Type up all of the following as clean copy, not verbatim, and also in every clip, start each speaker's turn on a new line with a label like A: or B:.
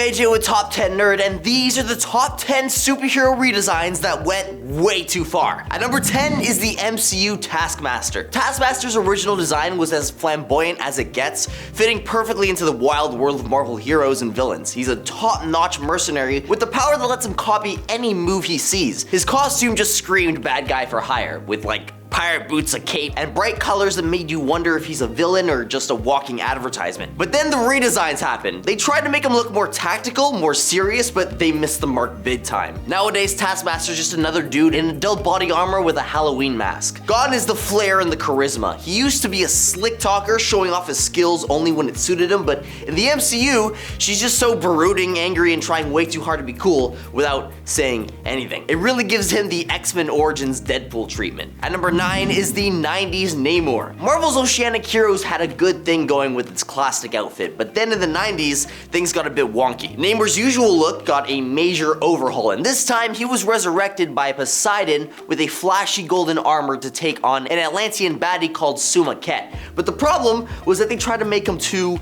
A: AJ with Top 10 Nerd, and these are the top 10 superhero redesigns that went way too far. At number 10 is the MCU Taskmaster. Taskmaster's original design was as flamboyant as it gets, fitting perfectly into the wild world of Marvel heroes and villains. He's a top-notch mercenary with the power that lets him copy any move he sees. His costume just screamed bad guy for hire, with like pirate boots, a cape, and bright colors that made you wonder if he's a villain or just a walking advertisement. But then the redesigns happened. They tried to make him look more tactical, more serious, but they missed the mark big time. Nowadays, Taskmaster's just another dude in adult body armor with a Halloween mask. Gone is the flair and the charisma. He used to be a slick talker, showing off his skills only when it suited him, but in the MCU, she's just so brooding, angry, and trying way too hard to be cool without saying anything. It really gives him the X-Men Origins Deadpool treatment. At number 9 is the 90s Neymar. Marvel's Oceanic Heroes had a good thing going with its classic outfit, but then in the 90s, things got a bit wonky. Neymar's usual look got a major overhaul, and this time he was resurrected by Poseidon with a flashy golden armor to take on an Atlantean baddie called Sumaket. But the problem was that they tried to make him too,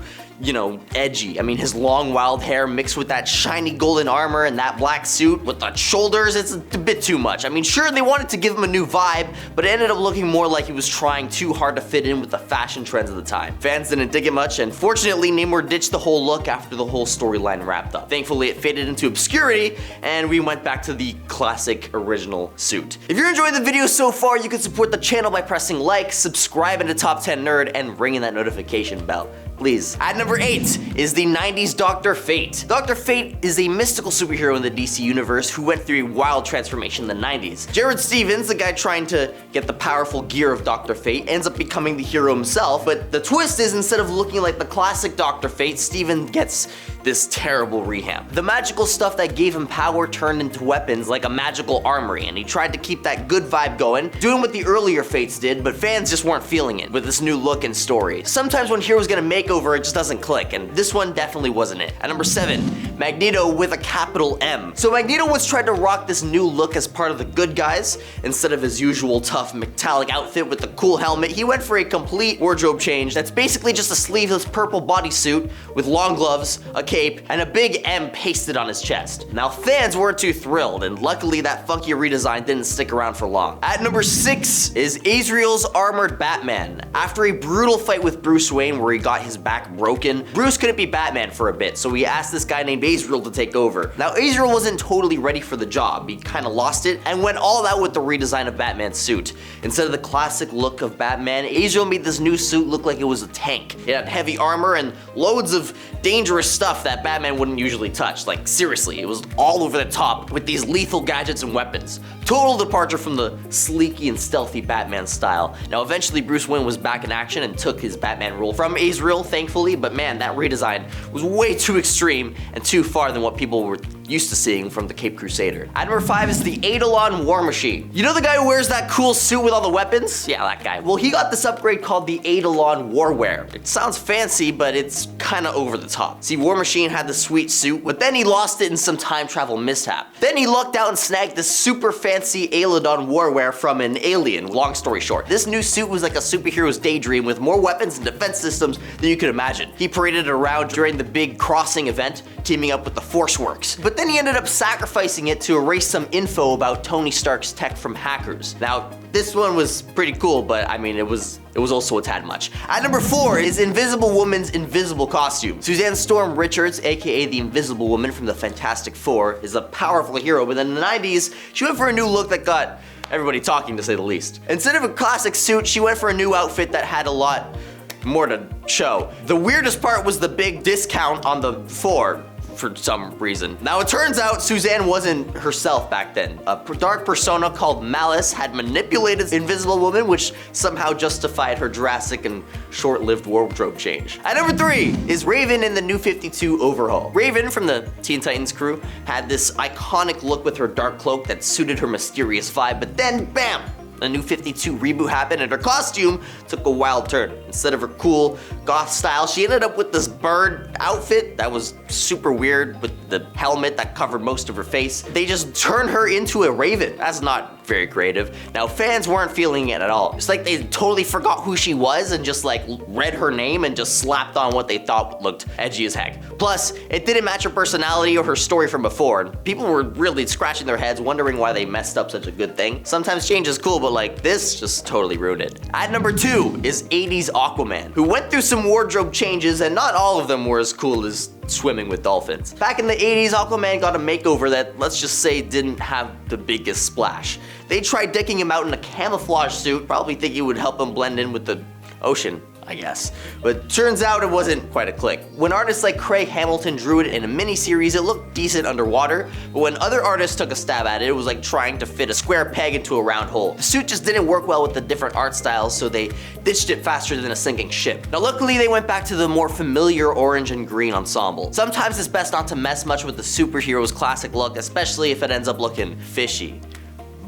A: edgy. I mean, his long wild hair mixed with that shiny golden armor and that black suit with the shoulders, it's a bit too much. I mean, sure, they wanted to give him a new vibe, but it ended up looking more like he was trying too hard to fit in with the fashion trends of the time. Fans didn't dig it much, and fortunately, Neymar ditched the whole look after the whole storyline wrapped up. Thankfully, it faded into obscurity, and we went back to the classic original suit. If you're enjoying the video so far, you can support the channel by pressing like, subscribing to Top 10 Nerd, and ringing that notification bell. Please. At number 8 is the 90s Dr. Fate. Dr. Fate is a mystical superhero in the DC universe who went through a wild transformation in the 90s. Jared Stevens, the guy trying to get the powerful gear of Dr. Fate, ends up becoming the hero himself, but the twist is instead of looking like the classic Dr. Fate, Steven gets this terrible rehab. The magical stuff that gave him power turned into weapons like a magical armory, and he tried to keep that good vibe going, doing what the earlier Fates did, but fans just weren't feeling it with this new look and story. Sometimes when heroes get a makeover, it just doesn't click, and this one definitely wasn't it. At number 7, Magneto with a capital M. So Magneto once tried to rock this new look as part of the good guys. Instead of his usual tough metallic outfit with the cool helmet, he went for a complete wardrobe change that's basically just a sleeveless purple bodysuit with long gloves, a cape, and a big M pasted on his chest. Now fans weren't too thrilled, and luckily that funky redesign didn't stick around for long. At number 6 is Azrael's armored Batman. After a brutal fight with Bruce Wayne where he got his back broken, Bruce couldn't be Batman for a bit, so he asked this guy named Azrael to take over. Now Azrael wasn't totally ready for the job. He kind of lost it and went all out with the redesign of Batman's suit. Instead of the classic look of Batman, Azrael made this new suit look like it was a tank. It had heavy armor and loads of dangerous stuff that Batman wouldn't usually touch. Like seriously, it was all over the top with these lethal gadgets and weapons. Total departure from the sleeky and stealthy Batman style. Now eventually Bruce Wayne was back in action and took his Batman role from Azrael, thankfully, but man, that redesign was way too extreme and too far than what people were used to seeing from the Cape Crusader. At number 5 is the Eidolon War Machine. You know the guy who wears that cool suit with all the weapons? Yeah, that guy. Well, he got this upgrade called the Eidolon Warwear. It sounds fancy, but it's kind of over the top. See, War Machine had the sweet suit, but then he lost it in some time travel mishap. Then he lucked out and snagged this super fancy Eidolon Warwear from an alien. Long story short, this new suit was like a superhero's daydream with more weapons and defense systems than you could imagine. He paraded around during the big crossing event, teaming up with the Force Works. But then he ended up sacrificing it to erase some info about Tony Stark's tech from hackers. Now, this one was pretty cool, but I mean, it was also a tad much. At number 4 is Invisible Woman's invisible costume. Suzanne Storm Richards, aka the Invisible Woman from the Fantastic Four, is a powerful hero, but in the 90s, she went for a new look that got everybody talking, to say the least. Instead of a classic suit, she went for a new outfit that had a lot more to show. The weirdest part was the big discount on the 4. For some reason. Now it turns out Suzanne wasn't herself back then. A dark persona called Malice had manipulated Invisible Woman, which somehow justified her drastic and short-lived wardrobe change. At number 3 is Raven in the New 52 overhaul. Raven from the Teen Titans crew had this iconic look with her dark cloak that suited her mysterious vibe, but then bam! a New 52 reboot happened and her costume took a wild turn. Instead of her cool goth style, she ended up with this bird outfit that was super weird with the helmet that covered most of her face. They just turned her into a raven. That's not very creative. Now, fans weren't feeling it at all. It's like they totally forgot who she was and just like read her name and just slapped on what they thought looked edgy as heck. Plus, it didn't match her personality or her story from before, and people were really scratching their heads wondering why they messed up such a good thing. Sometimes change is cool, but like this just totally ruined it. At number 2 is 80s Aquaman, who went through some wardrobe changes and not all of them were as cool as swimming with dolphins. Back in the 80s, Aquaman got a makeover that, let's just say, didn't have the biggest splash. They tried decking him out in a camouflage suit, probably thinking it would help him blend in with the ocean, I guess. But turns out it wasn't quite a click. When artists like Craig Hamilton drew it in a mini-series, it looked decent underwater, but when other artists took a stab at it, it was like trying to fit a square peg into a round hole. The suit just didn't work well with the different art styles, so they ditched it faster than a sinking ship. Now luckily, they went back to the more familiar orange and green ensemble. Sometimes it's best not to mess much with the superhero's classic look, especially if it ends up looking fishy.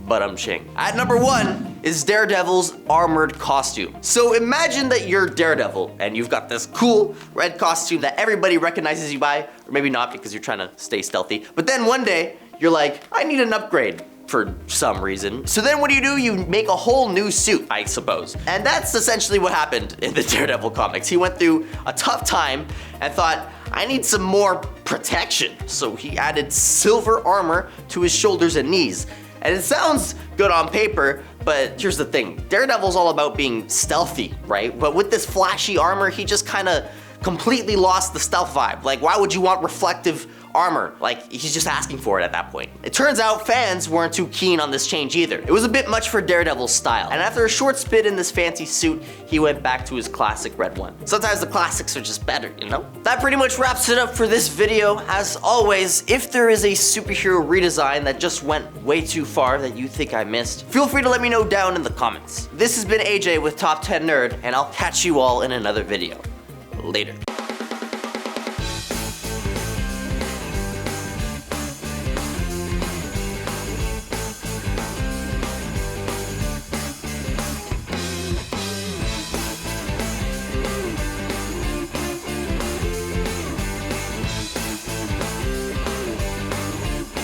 A: But I'm ching. At number 1 is Daredevil's armored costume. So imagine that you're Daredevil and you've got this cool red costume that everybody recognizes you by, or maybe not because you're trying to stay stealthy. But then one day you're like, I need an upgrade for some reason. So then what do? You make a whole new suit, I suppose. And that's essentially what happened in the Daredevil comics. He went through a tough time and thought, I need some more protection. So he added silver armor to his shoulders and knees. And it sounds good on paper, but here's the thing. Daredevil's all about being stealthy, right? But with this flashy armor, he just kind of completely lost the stealth vibe. Like, why would you want reflective armor? Like, he's just asking for it at that point. It turns out fans weren't too keen on this change either. It was a bit much for Daredevil's style. And after a short spit in this fancy suit, he went back to his classic red one. Sometimes the classics are just better, you know? That pretty much wraps it up for this video. As always, if there is a superhero redesign that just went way too far that you think I missed, feel free to let me know down in the comments. This has been AJ with Top 10 Nerd, and I'll catch you all in another video. Later.